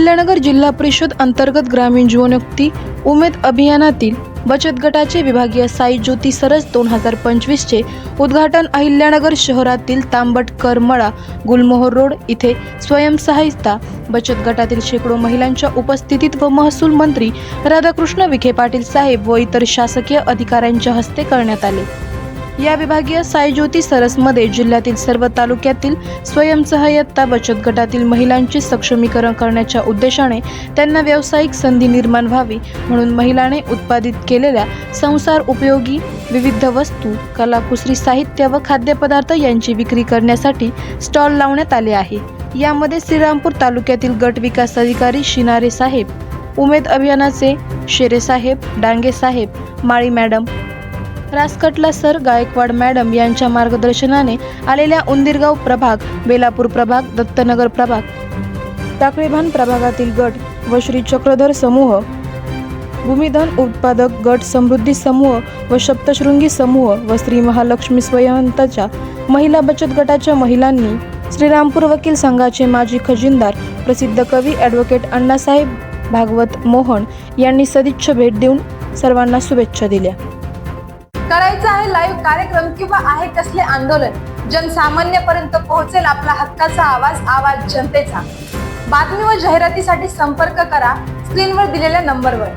अहिल्यानगर जिल्हा परिषद अंतर्गत ग्रामीण जीवनोक्ती उमेद अभियानातील बचत गटाचे विभागीय साई ज्योती सरस 2025 चे उद्घाटन अहिल्यानगर शहरातील तांबटकर मळा गुलमोहर रोड इथे स्वयंसहायता बचत गटातील शेकडो महिलांच्या उपस्थितीत व महसूल मंत्री राधाकृष्ण विखे पाटील साहेब व इतर शासकीय अधिकाऱ्यांच्या हस्ते करण्यात आले। या विभागीय साई ज्योती सरसमध्ये जिल्ह्यातील सर्व तालुक्यातील स्वयंसहायता बचत गटातील महिलांचे सक्षमीकरण करण्याच्या उद्देशाने त्यांना व्यावसायिक संधी निर्माण व्हावी म्हणून महिलांनी उत्पादित केलेल्या संसार उपयोगी विविध वस्तू, कलाकुसरी साहित्य व खाद्यपदार्थ यांची विक्री करण्यासाठी स्टॉल लावण्यात आले आहे। यामध्ये श्रीरामपूर तालुक्यातील गट विकास अधिकारी शिनारे साहेब, उमेद अभियानाचे शेरे साहेब, डांगे साहेब, माळी मॅडम, रासकटला सर, गायकवाड मॅडम यांच्या मार्गदर्शनाने आलेल्या उंदीरगाव प्रभाग, बेलापूर प्रभाग, दत्तनगर प्रभाग, टाकळीभान प्रभागातील गट व श्री चक्रधर समूह, भूमिधन उत्पादक गट, समृद्धी समूह व सप्तशृंगी समूह व श्री महालक्ष्मी स्वयंसहायता महिला बचत गटाच्या महिलांनी श्रीरामपूर वकील संघाचे माजी खजिनदार प्रसिद्ध कवी ॲडव्होकेट अण्णासाहेब भागवत मोहन यांनी सदिच्छा भेट देऊन सर्वांना शुभेच्छा दिल्या। करायचं आहे लाईव्ह कार्यक्रम किंवा आहे कसले आंदोलन, जनसामान्यपर्यंत पोहोचेल आपला हक्काचा आवाज जनतेचा। बातमी व जाहिरातीसाठी संपर्क करा स्क्रीनवर दिलेल्या नंबरवर।